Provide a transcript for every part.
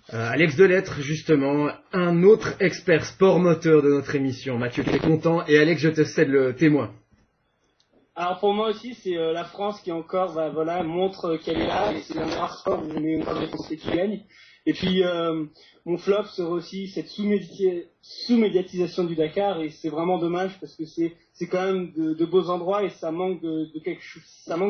Alex Delettre, justement, un autre expert sport moteur de notre émission. Mathieu, tu es content et Alex, je te cède le témoin. Alors pour moi aussi, c'est la France qui encore montre qu'elle est là, et c'est un rare sport où on est encore des Français qui gagnent. Et puis mon flop serait aussi cette sous-médiatisation du Dakar, et c'est vraiment dommage parce que c'est quand même de beaux endroits et ça manque de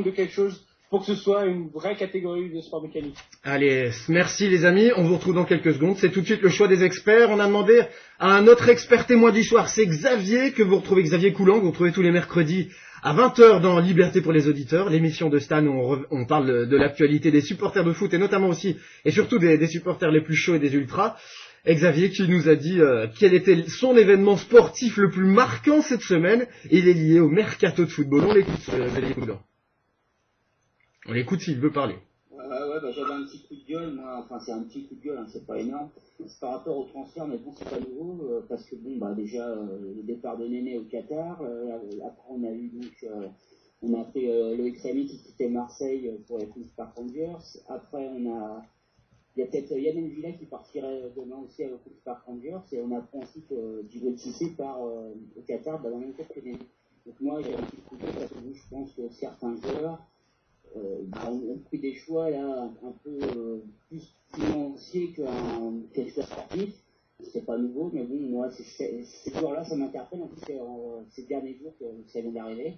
quelque chose pour que ce soit une vraie catégorie de sport mécanique. Allez, merci les amis, on vous retrouve dans quelques secondes. C'est tout de suite le choix des experts. On a demandé à un autre expert témoin du soir, c'est Xavier, que vous retrouvez, Xavier Coulan, que vous retrouvez tous les mercredis à 20h dans Liberté pour les auditeurs, l'émission de Stan où on parle de l'actualité des supporters de foot et notamment aussi et surtout des supporters les plus chauds et des ultras. Et Xavier qui nous a dit quel était son événement sportif le plus marquant cette semaine. Il est lié au mercato de football. On l'écoute, Xavier Coulan. On l'écoute s'il veut parler. J'avais un petit coup de gueule, moi, enfin c'est un petit coup de gueule, c'est pas énorme. C'est par rapport au transfert, mais bon, c'est pas nouveau, parce que déjà, le départ de Néné au Qatar, après on a eu on a fait Loïc Rémy qui quittait Marseille pour les Queen's Park Rangers. Après il y a peut-être Yann Villa qui partirait demain aussi aux Queen's Park Rangers, et on apprend aussi que Djibril Cissé part au Qatar dans la même club que Néné. Donc moi j'ai un petit coup de gueule parce que je pense que certains joueurs ont pris des choix là un peu plus financiers qu'un choix sportif. C'est pas nouveau, mais bon, moi, ces joueurs-là, ça m'interpelle. En plus, c'est ces derniers jours que ça vient d'arriver.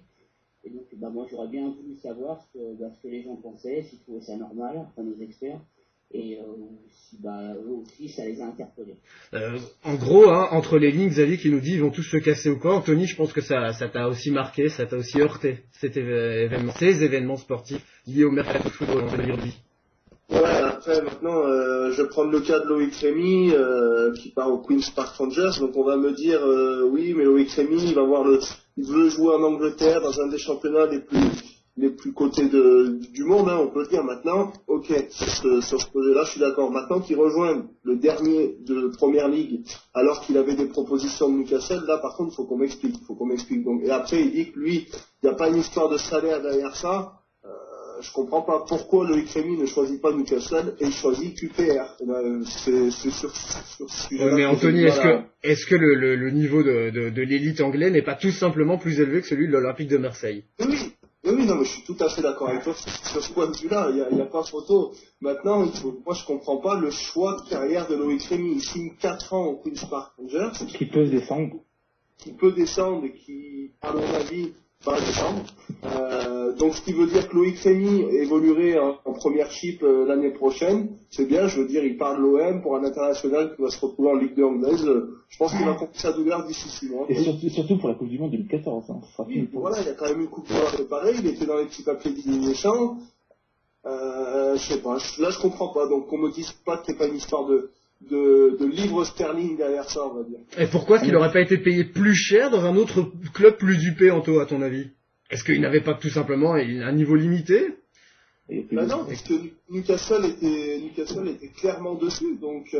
Et donc, moi, j'aurais bien voulu savoir ce que les gens pensaient, s'ils trouvaient ça normal, enfin, nos experts. Et si eux aussi, ça les a interpellés. En gros, entre les lignes, Xavier qui nous dit ils vont tous se casser au corps. Anthony, je pense que ça t'a aussi marqué, ça t'a aussi heurté, ces événements sportifs liés au mercato de football, on va dire. Ouais, après maintenant, je vais prendre le cas de Loïc Rémy qui part au Queen's Park Rangers. Donc on va me dire oui, mais Loïc Rémy, il veut jouer en Angleterre dans un des championnats les plus cotés du monde, on peut le dire maintenant. Ok, sur ce projet-là, je suis d'accord. Maintenant qu'il rejoigne le dernier de Première Ligue, alors qu'il avait des propositions de Newcastle, là par contre, il faut qu'on m'explique. Donc, et après, il dit que lui, il n'y a pas une histoire de salaire derrière ça. Je comprends pas pourquoi Loïc Rémy ne choisit pas Newcastle et il choisit QPR. C'est sur ce sujet-là. Mais Anthony, est-ce que le niveau de l'élite anglais n'est pas tout simplement plus élevé que celui de l'Olympique de Marseille? Oui, non, mais je suis tout à fait d'accord avec toi sur ce point de vue-là, il n'y a pas photo. Maintenant, moi je comprends pas le choix de carrière de Loïc Rémy. Il signe 4 ans au Queen's Park Rangers. Qui peut descendre. Qui peut descendre et qui, à mon avis, va descendre. Donc ce qui veut dire que Loïc Rémy évoluerait en première chip l'année prochaine. C'est bien, je veux dire, il part de l'OM pour un international qui va se retrouver en Ligue 2 anglaise. Je pense qu'il va compter sa douleur d'ici 6 mois. Et surtout pour la Coupe du Monde 2014. Voilà, il y a quand même une Coupe du Monde préparée, il était dans les petits papiers d'Didier Deschamps. Je sais pas, là je comprends pas. Donc qu'on me dise pas qu'il n'y a pas une histoire de livres sterling derrière ça, on va dire. Et pourquoi est-ce qu'il n'aurait pas été payé plus cher dans un autre club plus dupé, Anto, à ton avis? Est-ce qu'il n'avait pas tout simplement un niveau limité? Non, parce que Newcastle était clairement dessus, donc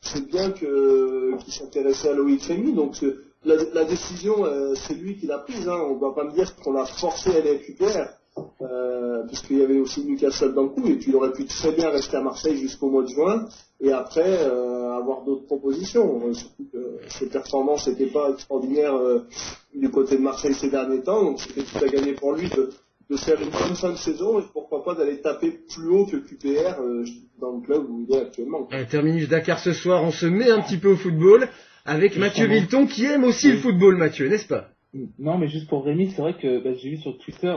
c'est bien qu'il s'intéressait à Loïc Rémy, donc la décision, c'est lui qui l'a prise, on va pas me dire qu'on l'a forcé à aller récupérer, puisqu'il y avait aussi Newcastle dans le coup, et puis il aurait pu très bien rester à Marseille jusqu'au mois de juin, et après avoir d'autres propositions, surtout que ses performances n'étaient pas extraordinaires du côté de Marseille ces derniers temps, donc c'était tout à gagner pour lui de faire une bonne fin de saison et pourquoi pas d'aller taper plus haut que QPR dans le club où il est actuellement. Terminus Dakar ce soir, on se met un petit peu au football avec Mathieu Vilton qui aime aussi le football, Mathieu, n'est-ce pas? Non, mais juste pour Rémy, c'est vrai que j'ai vu sur Twitter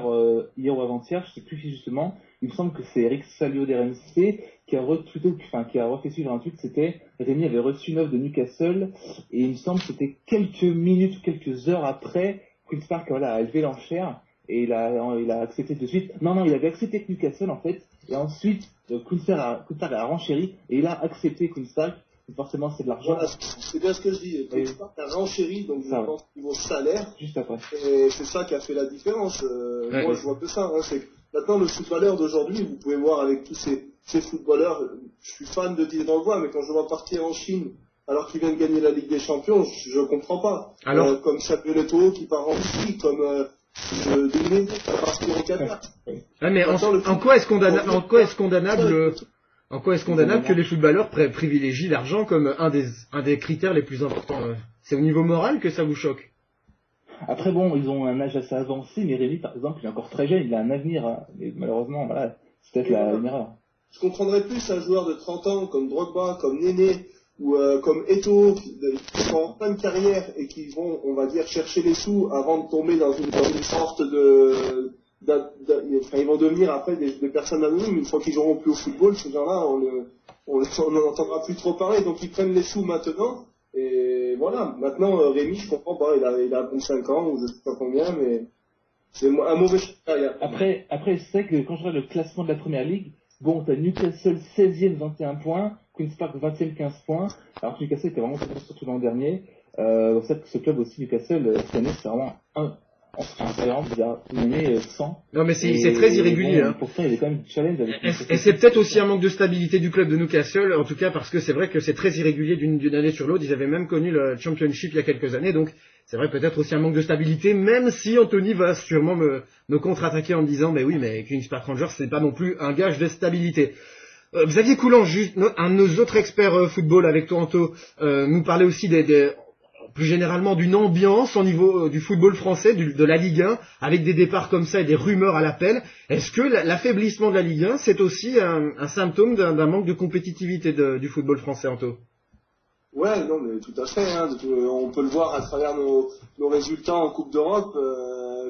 hier ou avant-hier, je sais plus si justement, il me semble que c'est Eric Salio d'RMC qui a refait suivre un tweet, c'était Rémy avait reçu une offre de Newcastle et il me semble que c'était quelques minutes ou quelques heures après Queen's Park a élevé l'enchère. Et il a accepté de suite. Non, il avait accepté Newcastle en fait. Et ensuite, Queen's Park a renchéri et il a accepté Queen's Park. Forcément, c'est de l'argent. Voilà, c'est bien ce que je dis. Queen's Park a renchéri, donc je pense niveau salaire. Juste après. Et c'est ça qui a fait la différence. Moi, je vois que ça. C'est que maintenant, le footballeur d'aujourd'hui, vous pouvez voir avec tous ces footballeurs. Je suis fan de Didier Drogba, mais quand je vois partir en Chine, alors qu'il vient de gagner la Ligue des Champions, je comprends pas. Alors, comme Samuel Eto'o qui part en Russie, comme de partir au Qatar. Mais en quoi est-ce condamnable En quoi est-ce condamnable que les footballeurs privilégient l'argent comme un des critères les plus importants? C'est au niveau moral que ça vous choque? Après, bon, ils ont un âge assez avancé, mais Rémi, par exemple, il est encore très jeune, il a un avenir, hein. Mais malheureusement, voilà, c'est peut-être une erreur. Je comprendrais plus un joueur de 30 ans comme Drogba, comme Néné, ou comme Eto'o, qui sont en fin de carrière et qui vont, on va dire, chercher les sous avant de tomber dans une sorte enfin, ils vont devenir après des personnes anonymes. Une fois qu'ils auront plus au football, ces gens-là, on n'en entendra plus trop parler. Donc ils prennent les sous maintenant. Et voilà. Maintenant, Rémi, je comprends pas. Il a 25 ans ou je sais pas combien, mais c'est un mauvais choix. Après, c'est vrai que quand je regarde le classement de la première ligue, bon, t'as Newcastle 16e, 21 points, Queen's Park 20e, 15 points. Alors que Newcastle était vraiment surtout l'an dernier. Vous savez que ce club aussi, Newcastle, cette année, c'est vraiment c'est vraiment bizarre. Une année sans. Non, mais c'est très irrégulier. Bon, pourtant, il y a quand même du challenge avec et c'est peut-être aussi un manque de stabilité du club de Newcastle, en tout cas parce que c'est vrai que c'est très irrégulier d'une année sur l'autre. Ils avaient même connu le Championship il y a quelques années, donc c'est vrai peut-être aussi un manque de stabilité, même si Anthony va sûrement me contre-attaquer en me disant, mais oui, mais Queen's Park Rangers, c'est pas non plus un gage de stabilité. Xavier Coulant, un de nos autres experts football avec Toronto, nous parlait aussi plus généralement d'une ambiance au niveau du football français, de la Ligue 1, avec des départs comme ça et des rumeurs à l'appel. Est-ce que l'affaiblissement de la Ligue 1, c'est aussi un symptôme d'un manque de compétitivité du football français, Anto? Ouais, non, mais tout à fait. Hein. On peut le voir à travers nos résultats en Coupe d'Europe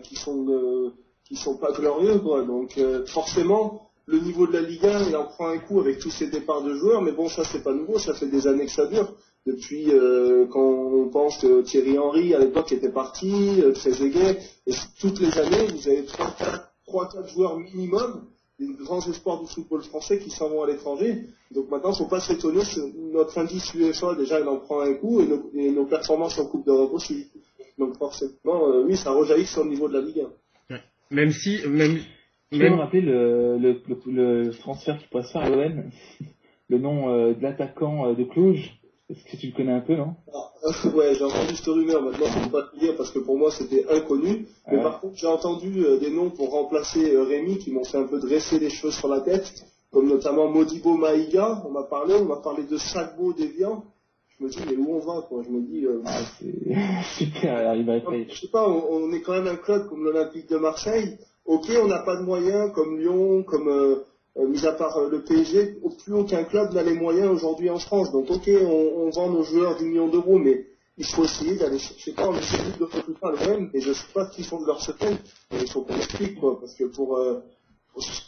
qui sont pas glorieux, quoi. Donc forcément, le niveau de la Ligue 1, il en prend un coup avec tous ces départs de joueurs. Mais bon, ça c'est pas nouveau, ça fait des années que ça dure. Depuis quand on pense que Thierry Henry à l'époque était parti, Trezeguet, et toutes les années, vous avez 3-4 joueurs minimum, des grands espoirs du football français qui s'en vont à l'étranger. Donc maintenant, il ne faut pas s'étonner, notre indice UEFA déjà il en prend un coup et nos performances en Coupe d'Europe aussi. Donc forcément, oui, ça rejaillit sur le niveau de la Ligue 1. Ouais. Même si... Tu peux me rappeler le transfert qui pourrait se faire à l'OM, le nom de l'attaquant de Cluj? Est-ce que tu le connais un peu, non? Ouais, j'ai entendu cette rumeur. Maintenant, je ne peux pas te dire parce que pour moi, c'était inconnu. Mais par contre, j'ai entendu des noms pour remplacer Rémi qui m'ont fait un peu dresser les cheveux sur la tête, comme notamment Modibo Maïga. On m'a parlé de Sagbo Devian. Je me dis, mais où on va, quoi? Je me dis... c'est super, il va être... Je sais pas, on est quand même un club comme l'Olympique de Marseille. Ok, on n'a pas de moyens comme Lyon, comme... mis à part le PSG, plus aucun club n'a les moyens aujourd'hui en France. Donc ok, on vend nos joueurs d'1 million d'euros, mais il faut essayer d'aller chercher pas, on essaie de recrutement à l'OM, et je sais pas ce qu'ils font de leur semaine, mais il faut qu'on explique, quoi, parce que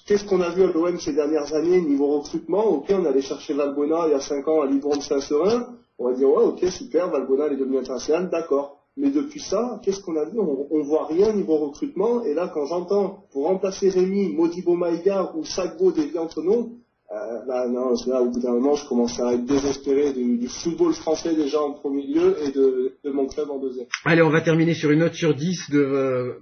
qu'est-ce qu'on a vu à l'OM ces dernières années, niveau recrutement? Ok, on allait chercher Valbuena il y a 5 ans à Livourne-Saint-Seurin, on va dire ouais, ok, super, Valbuena il est devenu international, d'accord. Mais depuis ça, qu'est-ce qu'on a vu? On voit rien niveau recrutement. Et là, quand j'entends, pour remplacer Rémi, Modibo Maïga ou Sagbo Devian-Tonon, non, là, au bout d'un moment, je commence à être désespéré du football français déjà en premier lieu et de mon club en deuxième. Allez, on va terminer sur une note sur 10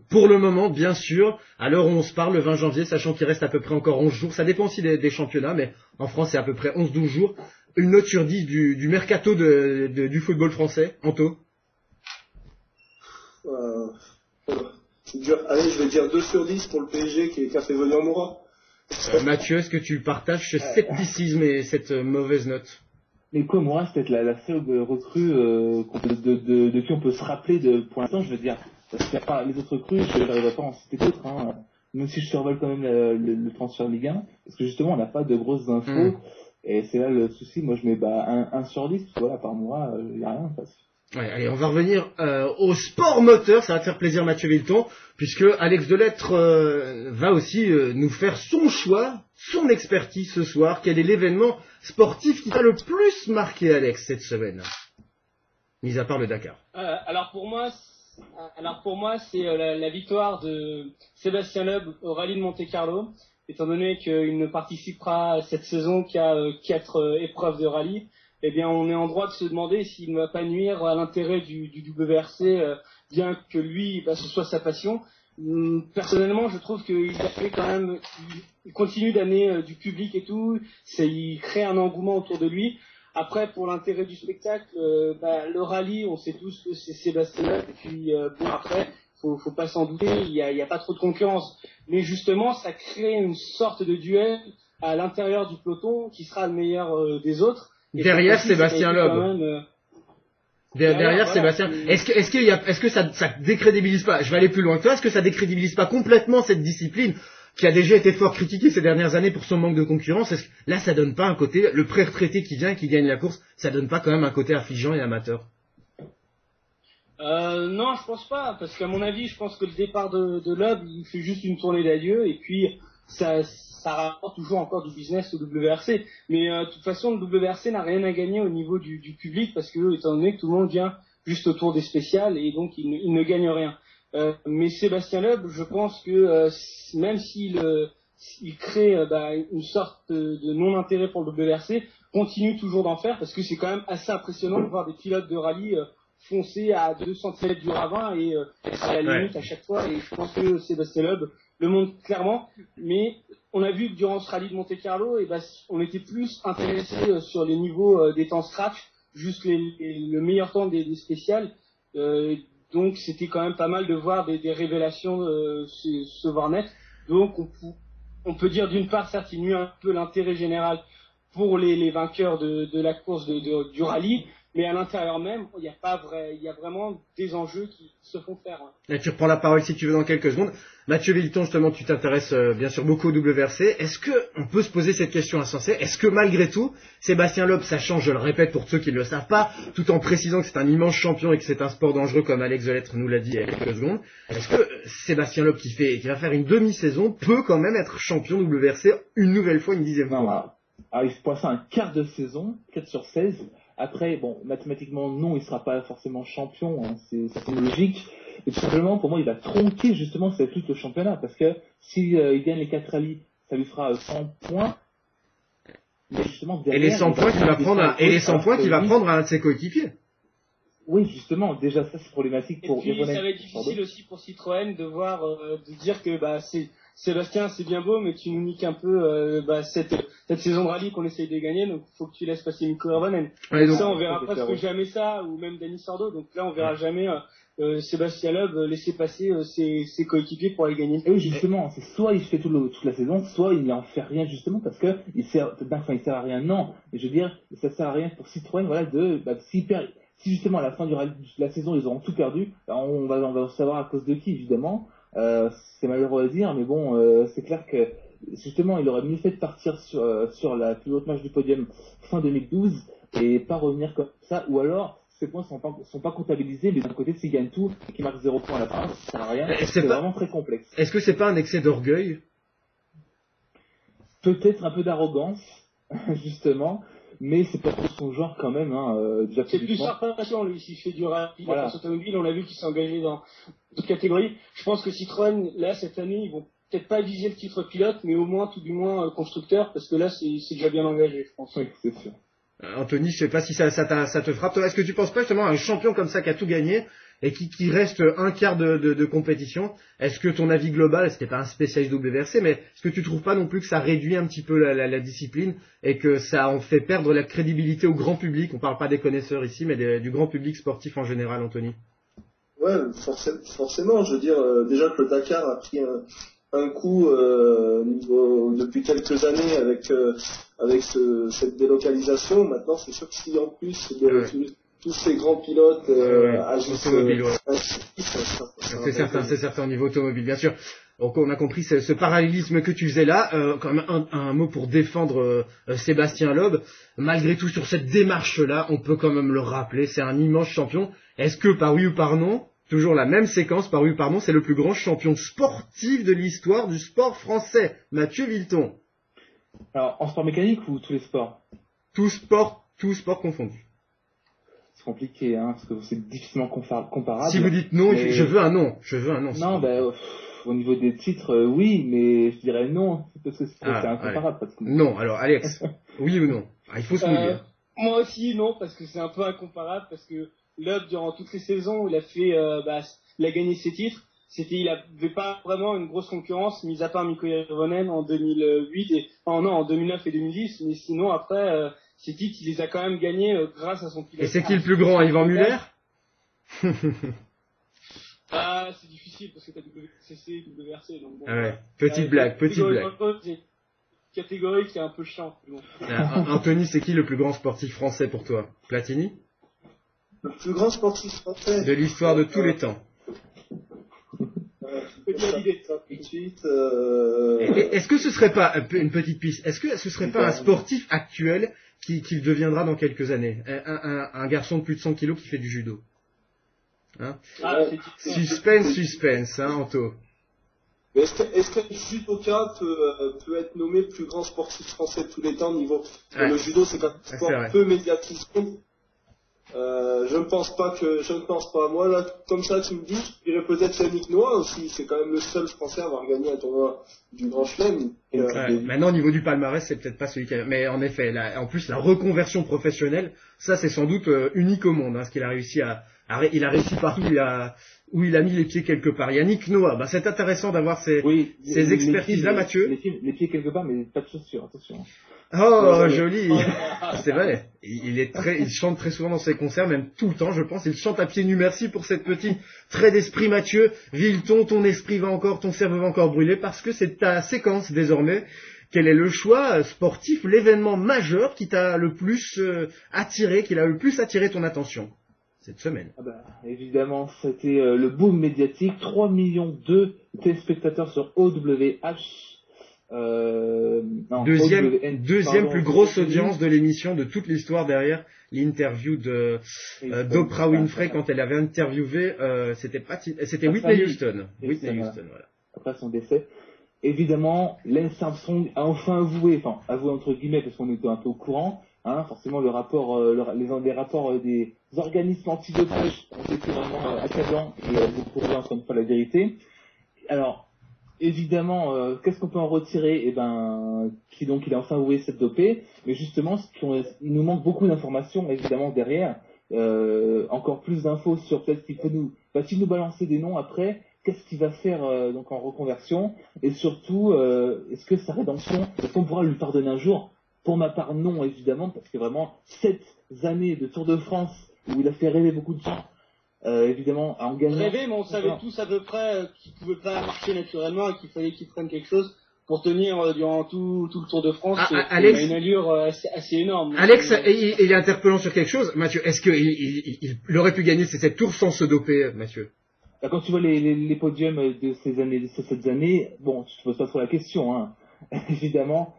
pour le moment, bien sûr, à l'heure où on se parle, le 20 janvier, sachant qu'il reste à peu près encore 11 jours. Ça dépend aussi des championnats, mais en France, c'est à peu près 11-12 jours. Une note sur 10 du mercato du football français, Anto? C'est dur. Allez, je vais dire 2 sur 10 pour le PSG qui a fait venir Moura. Mathieu, est-ce que tu partages ce scepticisme et cette mauvaise note? Mais quoi, Moura, c'est peut-être la seule recrue de qui on peut se rappeler pour l'instant, je veux dire. Parce qu'il n'y a pas les autres recrues, je n'arriverai pas à en citer d'autres, hein. Même si je survole quand même le transfert Ligue 1, parce que justement, on n'a pas de grosses infos, et c'est là le souci. Moi, je mets 1 sur 10, parce que voilà, par Moura, il n'y a rien en face. Ouais, allez, on va revenir au sport moteur, ça va te faire plaisir Mathieu Villeton, puisque Alex Delettre va aussi nous faire son choix, son expertise ce soir. Quel est l'événement sportif qui t'a le plus marqué, Alex, cette semaine, mis à part le Dakar? Alors pour moi, c'est la victoire de Sébastien Loeb au rallye de Monte-Carlo, étant donné qu'il ne participera cette saison qu'à 4 épreuves de rallye. Eh bien, on est en droit de se demander s'il ne va pas nuire à l'intérêt du WRC, bien que lui, ce soit sa passion. Personnellement, je trouve qu'il a fait quand même, il continue d'amener du public et tout, il crée un engouement autour de lui. Après, pour l'intérêt du spectacle, le rallye, on sait tous que c'est Sébastien Loeb, et puis après, faut pas s'en douter, il y a pas trop de concurrence. Mais justement, ça crée une sorte de duel à l'intérieur du peloton qui sera le meilleur des autres. Et Derrière cette fois-ci, Sébastien ça a été Loeb. quand même, Derrière voilà. Sébastien. Est-ce que ça décrédibilise pas, je vais aller plus loin que toi, est-ce que ça décrédibilise pas complètement cette discipline qui a déjà été fort critiquée ces dernières années pour son manque de concurrence? Est-ce que là, ça donne pas un côté, le pré-retraité qui vient et qui gagne la course, ça donne pas quand même un côté affligeant et amateur? Non, je pense pas, parce qu'à mon avis, je pense que le départ de Loeb, il fait juste une tournée d'adieu, et puis ça rapporte toujours encore du business au WRC. Mais de toute façon, le WRC n'a rien à gagner au niveau du public, parce que étant donné que tout le monde vient juste autour des spéciales, et donc il ne gagne rien. Mais Sébastien Loeb, je pense que même s'il crée une sorte de non-intérêt pour le WRC, continue toujours d'en faire, parce que c'est quand même assez impressionnant de voir des pilotes de rallye foncer à 2 cm du ravin et à la limite à chaque fois, et je pense que Sébastien Loeb le montre clairement. Mais on a vu que durant ce rallye de Monte-Carlo, on était plus intéressé sur les niveaux des temps scratch, juste le meilleur temps des spéciales, donc c'était quand même pas mal de voir des révélations se voir naître. Donc on peut dire d'une part, certes, il nuit un peu l'intérêt général pour les vainqueurs de la course du rallye, mais à l'intérieur même, il y a vraiment des enjeux qui se font faire. Là, tu reprends la parole si tu veux dans quelques secondes. Mathieu Vilton, justement, tu t'intéresses bien sûr beaucoup au WRC. Est-ce que on peut se poser cette question insensée? Est-ce que malgré tout, Sébastien Loeb, sachant, je le répète pour ceux qui ne le savent pas, tout en précisant que c'est un immense champion et que c'est un sport dangereux comme Alex Delettre nous l'a dit il y a quelques secondes, est-ce que Sébastien Loeb qui va faire une demi-saison peut quand même être champion WRC une nouvelle fois, une 10e fois? Non, alors, il se passe un quart de saison, 4 sur 16. Après, bon, mathématiquement, non, il sera pas forcément champion, hein, c'est logique. Et tout simplement, pour moi, il va tronquer justement cette lutte au championnat, parce que s'il il gagne les 4 rallyes, ça lui fera 100 points. Mais justement, derrière, Et les 100 points qu'il va prendre à un de ses coéquipiers. Oui, justement, déjà ça c'est problématique pour Ironen. Et puis ça va être difficile aussi pour Citroën de voir, de dire que Sébastien, c'est bien beau, mais tu nous niques un peu cette saison de rallye qu'on essaye de gagner, donc faut que tu laisses passer Mikko Ironen. Ouais, donc ça, on verra presque jamais ça, ou même Dani Sordo. Donc là, on verra jamais Sébastien Loeb laisser passer ses coéquipiers pour aller gagner. Et oui, justement, c'est soit il fait toute la saison, soit il n'en fait rien justement parce que il sert à rien. Non, mais je veux dire, ça sert à rien pour Citroën, voilà, si justement à la fin de la saison ils auront tout perdu, on va savoir à cause de qui évidemment. C'est malheureux à dire, mais bon, c'est clair que justement il aurait mieux fait de partir sur la plus haute marche du podium fin 2012 et pas revenir comme ça, ou alors ces points sont pas comptabilisés, mais d'un côté s'il gagne tout et qu'il marque 0 points à la fin, ça sert à rien. C'est vraiment très complexe. Est-ce que c'est pas un excès d'orgueil? Peut-être un peu d'arrogance, justement. Mais c'est pas trop son genre quand même, déjà. C'est plus sa passion, lui, s'il fait du rallye, la course automobile, on l'a vu qu'il s'est engagé dans d'autres catégories. Je pense que Citroën, là, cette année, ils vont peut-être pas viser le titre pilote, mais au moins, tout du moins, constructeur, parce que là, c'est déjà bien engagé, je pense. Oui, c'est sûr. Anthony, je sais pas si ça te frappe. Est-ce que tu penses pas justement à un champion comme ça qui a tout gagné et qui reste un quart de compétition? Est-ce que ton avis global, c'était pas un spécialiste WRC, mais est-ce que tu trouves pas non plus que ça réduit un petit peu la discipline et que ça en fait perdre la crédibilité au grand public? On parle pas des connaisseurs ici, mais du grand public sportif en général, Anthony. Ouais, forcément. Je veux dire, déjà que le Dakar a pris un coup depuis quelques années avec cette délocalisation. Maintenant, c'est sûr que si en plus tous ces grands pilotes agissent automobile, c'est certain au niveau automobile, bien sûr. Donc on a compris ce parallélisme que tu faisais là. Quand même un mot pour défendre Sébastien Loeb. Malgré tout, sur cette démarche-là, on peut quand même le rappeler, c'est un immense champion. Est-ce que par oui ou par non, toujours la même séquence, par oui ou par non, c'est le plus grand champion sportif de l'histoire du sport français? Mathieu Vilton. Alors, en sport mécanique ou tous les sports? Tout sport confondu. C'est compliqué, parce que c'est difficilement comparable. Si vous dites non, mais... je veux un non. Non, au niveau des titres, oui, mais je dirais non, parce que c'est incomparable. Parce que... Non, alors Alex, oui ou non? Il faut se mouiller. Moi aussi, non, parce que c'est un peu incomparable, parce que Loeb, durant toutes les saisons, il a gagné ses titres. Il avait pas vraiment une grosse concurrence, mis à part Mikko Ironen en 2008 en 2009 et 2010, mais sinon après, ses titres, il les a quand même gagnés grâce à son pilote. Et c'est qui le plus grand, Yvan Muller? C'est difficile parce que t'as WCC, WRC, donc bon. Petite blague. catégorique et un peu chiant. Bon. Anthony, c'est qui le plus grand sportif français pour toi? Platini? Le plus grand sportif français De l'histoire de tous les temps. Tout de suite. Est-ce que ce serait pas, une petite piste, est-ce que ce serait pas un sportif actuel qui deviendra dans quelques années? Un garçon de plus de 100 kilos qui fait du judo. Hein? Suspense, hein, Anto. Mais est-ce qu'un judoka peut être nommé le plus grand sportif français de tous les temps au niveau le judo, c'est quand même un sport peu médiatisé. Je ne pense pas. Moi, là, comme ça, tu me dis, je dirais peut-être Yannick Noah aussi. C'est quand même le seul Français à avoir gagné un tournoi du Grand Chelem. Maintenant, au niveau du palmarès, c'est peut-être pas celui qui a... Mais en effet, en plus, la reconversion professionnelle, ça, c'est sans doute unique au monde. Hein, ce qu'il a réussi il a réussi partout où il a mis les pieds quelque part. Yannick Noah, c'est intéressant d'avoir ces expertises-là, Mathieu. Les pieds quelque part, mais pas de chaussures, attention. Oh, joli. C'est vrai. Il chante très souvent dans ses concerts, même tout le temps, je pense. Il chante à pieds nus. Merci pour cette petite trait d'esprit, Mathieu. Villeton, ton esprit va encore, ton cerveau va encore brûler, parce que c'est ta séquence désormais. Quel est le choix sportif, l'événement majeur qui t'a le plus attiré, qui a le plus attiré ton attention cette semaine? Évidemment, c'était le boom médiatique. 3,2 millions de téléspectateurs sur OWH. Deuxième plus grosse audience de l'émission de toute l'histoire derrière l'interview d'Oprah Winfrey quand elle avait interviewé c'était Whitney Houston. Voilà. Après son décès. Évidemment, Lance Armstrong a enfin avoué entre guillemets parce qu'on était un peu au courant, hein, forcément les rapports des organismes antidopage ont été vraiment accablants et vous pourrez encore une fois la vérité. Alors évidemment, qu'est-ce qu'on peut en retirer? Il a enfin avoué cette dopée, mais justement, il nous manque beaucoup d'informations, évidemment, derrière. Encore plus d'infos sur peut-être va-t-il nous balancer des noms après? Qu'est-ce qu'il va faire donc en reconversion? Et surtout, est-ce que sa rédemption, est-ce qu'on pourra lui pardonner un jour? Pour ma part, non, évidemment, parce que vraiment, 7 années de Tour de France où il a fait rêver beaucoup de gens. Évidemment, en gagnant. Rêver, mais on savait tous à peu près qu'il pouvait pas marcher naturellement et qu'il fallait qu'il prenne quelque chose pour tenir durant tout le Tour de France. Alex, il a une allure assez énorme. Alex, il est interpellant sur quelque chose. Mathieu, est-ce qu'il aurait pu gagner ces 7 tours sans se doper, Mathieu? Quand tu vois les podiums de ces 7 années, bon, tu te poses pas trop la question, hein. Évidemment.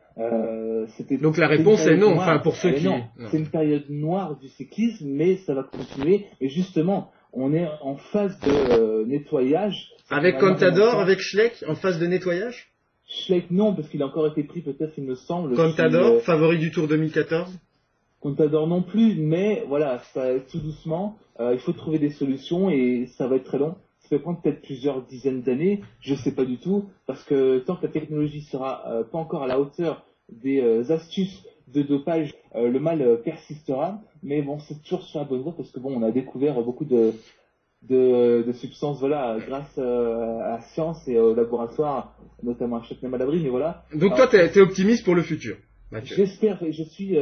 Donc la réponse est non, pour ceux qui... Non. C'est une période noire du cyclisme, mais ça va continuer. Et justement, on est en phase de nettoyage. Avec Contador, avec Schleck, en phase de nettoyage? Schleck, non, parce qu'il a encore été pris, peut-être, il me semble. Contador, favori du Tour 2014? Contador non plus, mais voilà, ça tout doucement. Il faut trouver des solutions et ça va être très long. Ça peut prendre peut-être plusieurs dizaines d'années, je sais pas du tout, parce que tant que la technologie sera pas encore à la hauteur des astuces de dopage, le mal persistera. Mais bon, c'est toujours sur la bonne voie parce que bon, on a découvert beaucoup de substances, voilà, grâce à la science et au laboratoire, notamment à Châtenay-Malabry, mais voilà. Donc toi, t'es optimiste pour le futur, Mathieu? J'espère, je suis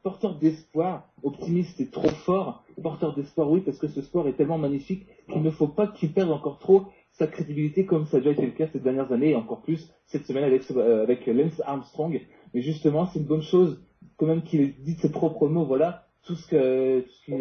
porteur d'espoir. Optimiste, c'est trop fort. Porteur d'espoir, oui, parce que ce sport est tellement magnifique qu'il ne faut pas qu'il perde encore trop sa crédibilité comme ça a déjà été le cas ces dernières années et encore plus cette semaine avec Lance Armstrong. Mais justement, c'est une bonne chose quand même qu'il ait dit de ses propres mots, voilà, tout ce qu'il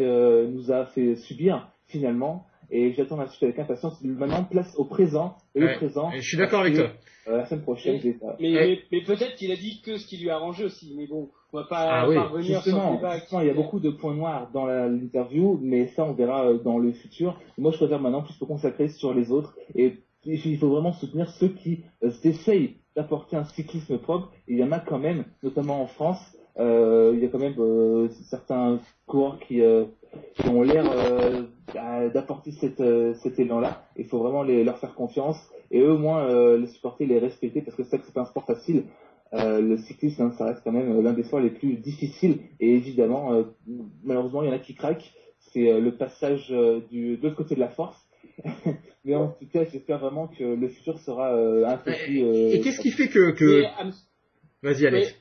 nous a fait subir finalement. Et j'attends la suite avec impatience. Maintenant, place au présent. Et le présent. Je suis d'accord avec toi. La semaine prochaine. Mais peut-être qu'il a dit que ce qui lui a arrangé aussi. Mais bon, on va pas revenir sur le débat. Justement, il y a beaucoup de points noirs dans l'interview, mais ça, on verra dans le futur. Moi, je préfère maintenant plus me consacrer sur les autres. Et il faut vraiment soutenir ceux qui essayent d'apporter un cyclisme propre. Et il y en a quand même, notamment en France. Il y a quand même certains coureurs qui ont l'air d'apporter cet élan-là. Il faut vraiment leur faire confiance et eux au moins les supporter, les respecter parce que c'est pas un sport facile. Le cyclisme, hein, ça reste quand même l'un des sports les plus difficiles et évidemment, malheureusement, il y en a qui craquent. C'est le passage de l'autre côté de la force. Mais en tout cas, j'espère vraiment que le futur sera un peu plus... Et qu'est-ce qui fait que... Vas-y, Alex.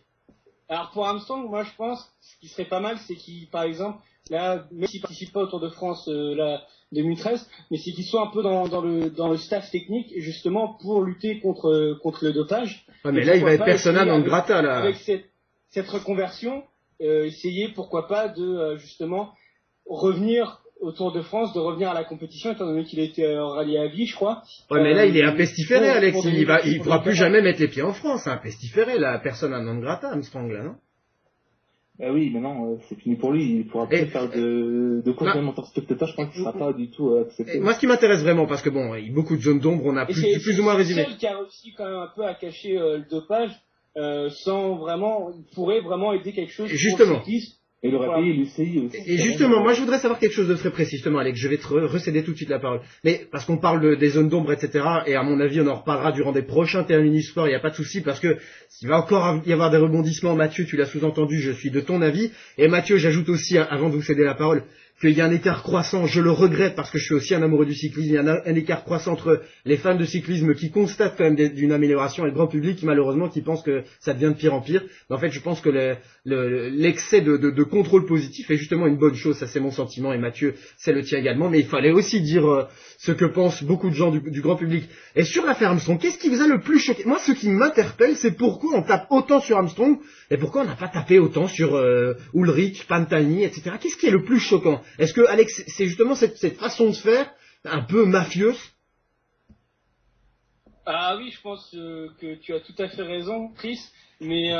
Alors pour Armstrong, moi je pense ce qui serait pas mal, c'est qu'il, par exemple, là, même s'il participe pas au Tour de France 2013, mais c'est qu'il soit un peu dans le staff technique, justement pour lutter contre le dopage. Ouais, mais là, il va être persona non grata, là. Avec cette reconversion, essayer, pourquoi pas, de justement revenir au Tour de France, de revenir à la compétition, étant donné qu'il a été rallié à vie, je crois. Ouais, mais là, il est un pestiféré, Alex. Il pourra plus jamais mettre les pieds en France. C'est un pestiféré, la persona non grata, Armstrong, là, non? Bah oui, maintenant, c'est fini pour lui. Il pourra plus faire de course même en tant que spectateur. Je pense qu'il sera pas du tout accepté. Moi, ce qui m'intéresse vraiment, parce que bon, il y a beaucoup de zones d'ombre, on a plus ou moins résumé. C'est le seul qui a réussi quand même un peu à cacher le dopage, sans vraiment, il pourrait vraiment aider quelque chose justement. Pour le cyclisme. Et il aurait payé l'UCI aussi. Et justement, moi je voudrais savoir quelque chose de très précis, justement, Alex, je vais te recéder tout de suite la parole. Mais parce qu'on parle des zones d'ombre, etc., et à mon avis on en reparlera durant des prochains terminus sport, il n'y a pas de souci, parce que il va encore y avoir des rebondissements. Mathieu, tu l'as sous-entendu, je suis de ton avis. Et Mathieu, j'ajoute aussi, avant de vous céder la parole, qu'il y a un écart croissant, je le regrette parce que je suis aussi un amoureux du cyclisme, il y a un écart croissant entre les fans de cyclisme qui constatent quand même d'une amélioration et le grand public qui malheureusement qui pense que ça devient de pire en pire. Mais en fait je pense que l'excès de contrôle positif est justement une bonne chose, ça c'est mon sentiment et Mathieu c'est le tien également, mais il fallait aussi dire ce que pensent beaucoup de gens du grand public. Et sur l'affaire Armstrong, qu'est-ce qui vous a le plus choqué? Moi ce qui m'interpelle c'est pourquoi on tape autant sur Armstrong et pourquoi on n'a pas tapé autant sur Ulrich, Pantani, etc. Qu'est-ce qui est le plus choquant? Est-ce que, Alex, c'est justement cette façon de faire, un peu mafieuse? Ah oui, je pense que tu as tout à fait raison, Chris, mais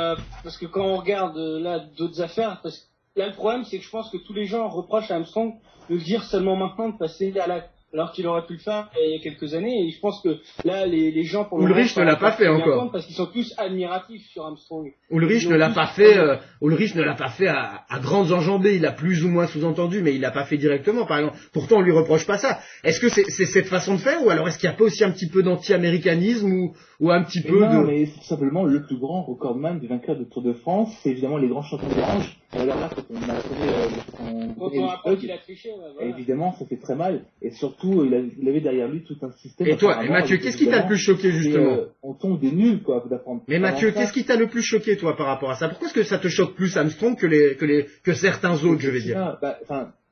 parce que quand on regarde là d'autres affaires, parce que là le problème c'est que je pense que tous les gens reprochent à Armstrong de le dire seulement maintenant, de passer à l'acte, alors qu'il aurait pu le faire il y a quelques années, et je pense que là les gens pour le moment Ulrich ne l'a pas fait encore. Parce qu'ils sont tous admiratifs sur Armstrong. Ulrich ne l'a pas fait, Ulrich ne l'a pas fait à grandes enjambées, il a plus ou moins sous-entendu, mais il l'a pas fait directement, par exemple. Pourtant, on lui reproche pas ça. Est-ce que c'est cette façon de faire, ou alors est-ce qu'il n'y a pas aussi un petit peu d'anti-américanisme, ou un petit peu non, mais c'est tout simplement le plus grand recordman du vainqueur de Tour de France, c'est évidemment les grands champions d'Orange. Alors là, quand on a appris qu'il a triché, voilà. Évidemment, ça fait très mal, et surtout, il avait derrière lui tout un système. Et toi, et Mathieu, qu'est-ce qui t'a le plus choqué, justement? On tombe des nuls, quoi, d'apprendre. Mais Mathieu, qu'est-ce qui t'a le plus choqué, toi, par rapport à ça? Pourquoi est-ce que ça te choque plus Armstrong que certains autres, je vais dire?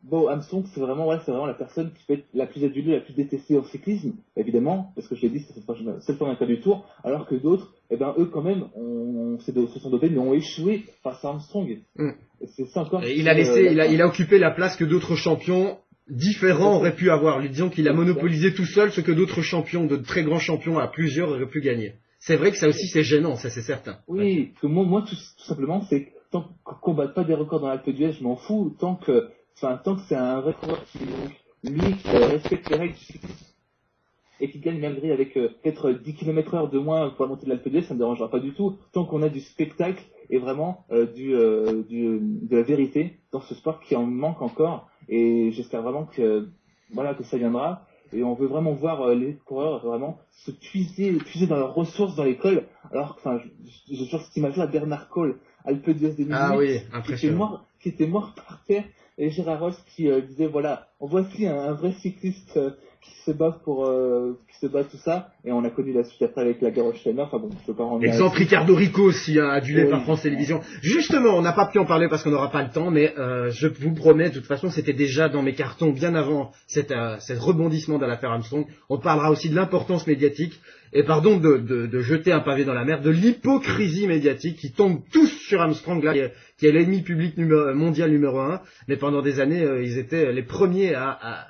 Bon, Armstrong, c'est vraiment la personne qui peut être la plus adulée, la plus détestée en cyclisme, évidemment, parce que je l'ai dit, c'est le premier cas du Tour, alors que d'autres, eux, quand même, se sont dopés, mais ont échoué face à Armstrong. C'est ça encore. Il a occupé la place que d'autres champions différents auraient pu avoir. Disons qu'il a monopolisé tout seul ce que d'autres champions, de très grands champions à plusieurs, auraient pu gagner. C'est vrai que ça aussi c'est gênant, ça c'est certain. Oui, parce que moi tout simplement, c'est tant qu'on batte pas des records dans l'Alpe d'Huez, je m'en fous, tant que c'est un vrai coureur lui qui respecte les règles du cyclisme et qui gagne malgré avec peut-être 10 km/h de moins pour la montée de l'Alpe d'Huez, ça ne me dérangera pas du tout, tant qu'on a du spectacle et vraiment de la vérité dans ce sport qui en manque encore, et j'espère vraiment que ça viendra. Et on veut vraiment voir les coureurs vraiment se puiser dans leurs ressources dans l'école. Alors, je toujours cette image-là, Bernard Cole, Alpe d'Huez 2008, ah oui, impressionnant, qui était mort par terre, et Gérard Ross qui disait voilà, voici un vrai cycliste qui se bat tout ça, et on a connu la suite après avec la Garrosh-Steiner. Enfin bon, je peux pas rendre. Exemple Ricardo Rico aussi, adulé par France Télévisions. Justement, on n'a pas pu en parler parce qu'on n'aura pas le temps, mais je vous promets, de toute façon, c'était déjà dans mes cartons bien avant cet rebondissement dans l'affaire Armstrong. On parlera aussi de l'importance médiatique, et pardon de jeter un pavé dans la mer, de l'hypocrisie médiatique qui tombe tous sur Armstrong, là, qui est l'ennemi public mondial numéro 1, mais pendant des années, ils étaient les premiers à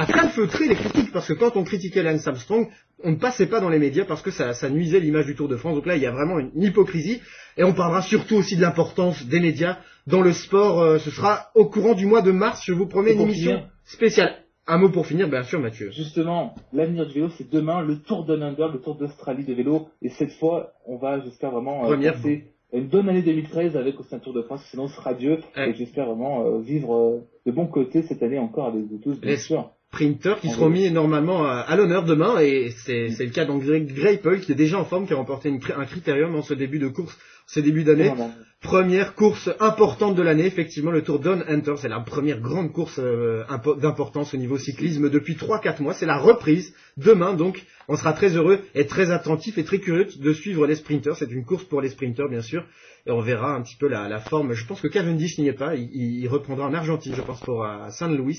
calfeutrer les critiques, parce que quand on critiquait Lance Armstrong, on ne passait pas dans les médias parce que ça nuisait l'image du Tour de France. Donc là, il y a vraiment une hypocrisie, et on parlera surtout aussi de l'importance des médias dans le sport. Ce sera au courant du mois de mars, je vous promets, une émission spéciale. Un mot pour finir, bien sûr, Mathieu. Justement, l'avenir du vélo, c'est demain, le Tour Down Under, le Tour d'Australie de vélo, et cette fois, on va, j'espère vraiment, passer une bonne année 2013 avec aussi un Tour de France, sinon ce sera Dieu, et j'espère vraiment vivre de bon côté cette année encore avec vous tous, bien sûr. Sprinters qui seront mis normalement à l'honneur demain, et c'est le cas d'André Greipel qui est déjà en forme, qui a remporté un critérium en ce début de course, ce début d'année. Première course importante de l'année, effectivement, le Tour Down Under, c'est la première grande course d'importance au niveau cyclisme depuis 3-4 mois, c'est la reprise demain, donc on sera très heureux et très attentif et très curieux de suivre les sprinters. C'est une course pour les sprinters, bien sûr, et on verra un petit peu la forme. Je pense que Cavendish n'y est pas, il reprendra en Argentine, je pense, pour San Luis.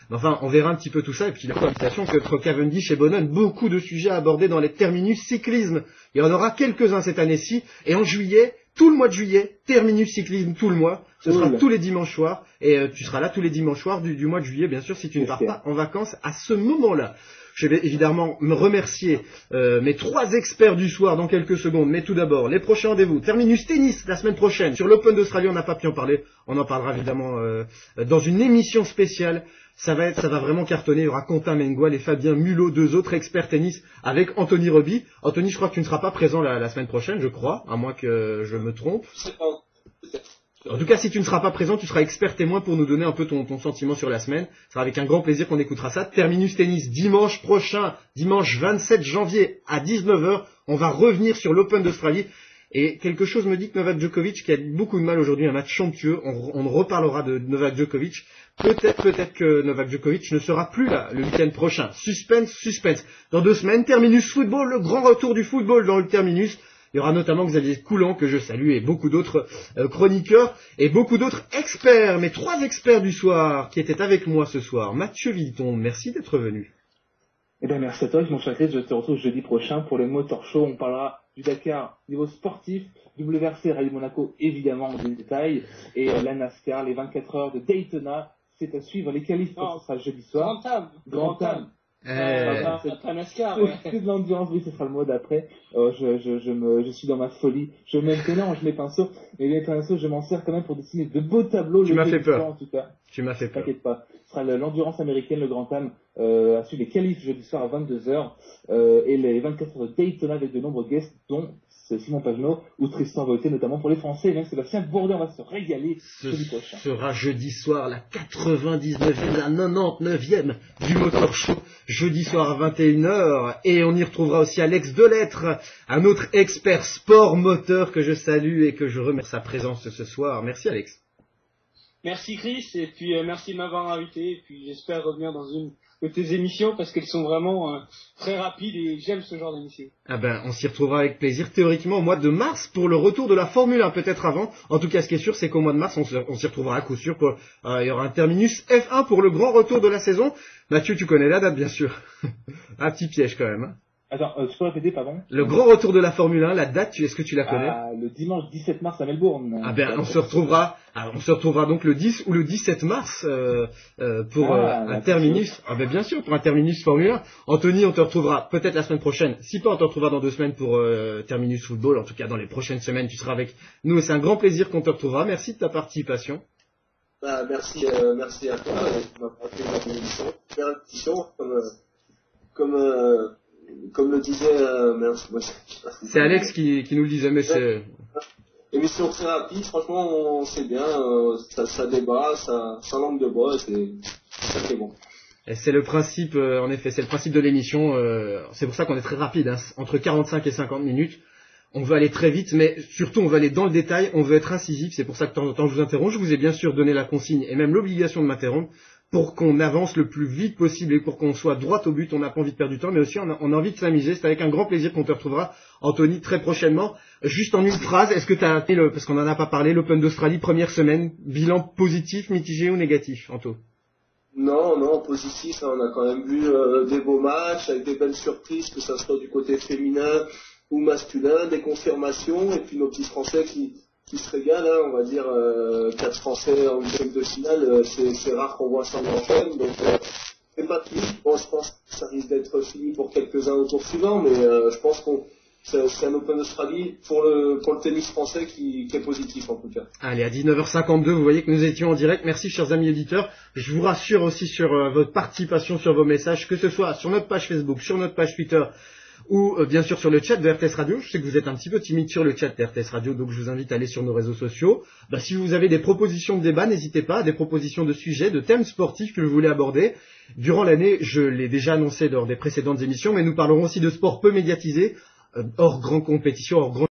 Mais enfin, on verra un petit peu tout ça. Et puis la conversation qu'entre Cavendish et Bonnen, beaucoup de sujets à aborder dans les terminus cyclisme. Il y en aura quelques-uns cette année-ci. Et en juillet, tout le mois de juillet, terminus cyclisme tout le mois. Ce sera tous les dimanches soirs. Et tu seras là tous les dimanches soirs du mois de juillet, bien sûr, si tu ne pars pas en vacances à ce moment-là. Je vais évidemment me remercier mes 3 experts du soir dans quelques secondes. Mais tout d'abord, les prochains rendez-vous. Terminus tennis la semaine prochaine. Sur l'Open d'Australie, on n'a pas pu en parler. On en parlera évidemment dans une émission spéciale. Ça va vraiment cartonner. Il y aura Quentin Mengual et Fabien Mulot, 2 autres experts tennis, avec Anthony Roby. Anthony, je crois que tu ne seras pas présent la semaine prochaine, je crois, à moins que je me trompe. En tout cas, si tu ne seras pas présent, tu seras expert témoin pour nous donner un peu ton sentiment sur la semaine. Ce sera avec un grand plaisir qu'on écoutera ça. Terminus tennis dimanche prochain, dimanche 27 janvier à 19h. On va revenir sur l'Open d'Australie. Et quelque chose me dit que Novak Djokovic, qui a beaucoup de mal aujourd'hui, un match somptueux, on reparlera de Novak Djokovic. Peut-être que Novak Djokovic ne sera plus là le week-end prochain. Suspense. Dans 2 semaines, Terminus Football, le grand retour du football dans le Terminus. Il y aura notamment Xavier Coulant, que je salue, et beaucoup d'autres chroniqueurs, et beaucoup d'autres experts. Mes 3 experts du soir, qui étaient avec moi ce soir. Mathieu Villeton, merci d'être venu. Eh bien, merci à toi, mon cher Chris. Je te retrouve jeudi prochain pour le Motor Show. On parlera du Dakar niveau sportif, WRC Rallye Monaco, évidemment, en détail, et la NASCAR, les 24 heures de Daytona. C'est à suivre. Les qualifs, ce sera jeudi soir. Grand Tam. C'est pas NASCAR, ouais. C'est de l'endurance, oui, ce sera le mot d'après. Je suis dans ma folie. Je mélange mes pinceaux. Et les pinceaux, je m'en sers quand même pour dessiner de beaux tableaux. Tu m'as fait peur. En tout cas. Tu m'as fait peur. T'inquiète pas. Ce sera l'endurance américaine, le Grand Am, à suivre les qualifs jeudi soir à 22h, et les 24 heures de Daytona avec de nombreux guests, dont Simon Pagenaud ou Tristan Vautier, notamment pour les Français, et même Sébastien Bourdin. On va se régaler jeudi prochain. Ce sera jeudi soir, la 99e, la 99e du Motor Show, jeudi soir à 21h, et on y retrouvera aussi Alex Delettre, un autre expert sport moteur que je salue et que je remercie sa présence ce soir. Merci Alex. Merci Chris, et puis merci de m'avoir invité, et puis j'espère revenir dans une de tes émissions parce qu'elles sont vraiment très rapides et j'aime ce genre d'émission. Ah ben, on s'y retrouvera avec plaisir, théoriquement au mois de mars pour le retour de la Formule 1, peut-être avant. En tout cas, ce qui est sûr, c'est qu'au mois de mars, on s'y retrouvera à coup sûr. Il y aura un terminus F1 pour le grand retour de la saison. Mathieu, tu connais la date, bien sûr. Un petit piège quand même. Hein. Attends, tu peux répéter, pardon? Le grand retour de la Formule 1, la date, est-ce que tu la connais? Le dimanche 17 mars à Melbourne. Ah ben, on se retrouvera donc le 10 ou le 17 mars pour un terminus. Ah ben bien sûr, pour un terminus Formule 1. Anthony, on te retrouvera peut-être la semaine prochaine. Si pas, on te retrouvera dans 2 semaines pour terminus football. En tout cas, dans les prochaines semaines, tu seras avec nous et c'est un grand plaisir qu'on te retrouvera. Merci de ta participation. Merci à toi. Tu m'as parlé de la émission. Comme le disait, c'est Alex qui nous le disait, mais c'est... Émission très rapide, franchement, c'est bien, ça débat, ça langue de bois, c'est bon. Et c'est le principe, en effet, c'est le principe de l'émission, c'est pour ça qu'on est très rapide, hein, entre 45 et 50 minutes. On veut aller très vite, mais surtout on veut aller dans le détail, on veut être incisif, c'est pour ça que de temps en temps je vous interromps. Je vous ai bien sûr donné la consigne et même l'obligation de m'interrompre pour qu'on avance le plus vite possible et pour qu'on soit droit au but. On n'a pas envie de perdre du temps, mais aussi on a envie de s'amuser. C'est avec un grand plaisir qu'on te retrouvera, Anthony, très prochainement. Juste en une phrase, est-ce que tu as, parce qu'on n'en a pas parlé, l'Open d'Australie, première semaine, bilan positif, mitigé ou négatif, Anto? Non, positif, hein, on a quand même vu des beaux matchs avec des belles surprises, que ça soit du côté féminin ou masculin, des confirmations, et puis nos petits Français qui se régalent, hein, on va dire 4 Français en huitième de finale, c'est rare qu'on voit ça en enchaîne, donc c'est pas fini. Bon, je pense que ça risque d'être fini pour quelques-uns au tour suivant, mais je pense qu'on c'est un Open d'Australie pour le tennis français qui est positif en tout cas. Allez, à 19h52, vous voyez que nous étions en direct. Merci chers amis éditeurs. Je vous rassure aussi sur votre participation, sur vos messages, que ce soit sur notre page Facebook, sur notre page Twitter, ou bien sûr sur le chat de RTS Radio. Je sais que vous êtes un petit peu timide sur le chat de RTS Radio, donc je vous invite à aller sur nos réseaux sociaux. Si vous avez des propositions de débat, n'hésitez pas, des propositions de sujets, de thèmes sportifs que vous voulez aborder. Durant l'année, je l'ai déjà annoncé lors des précédentes émissions, mais nous parlerons aussi de sport peu médiatisé, hors grande compétition, hors grand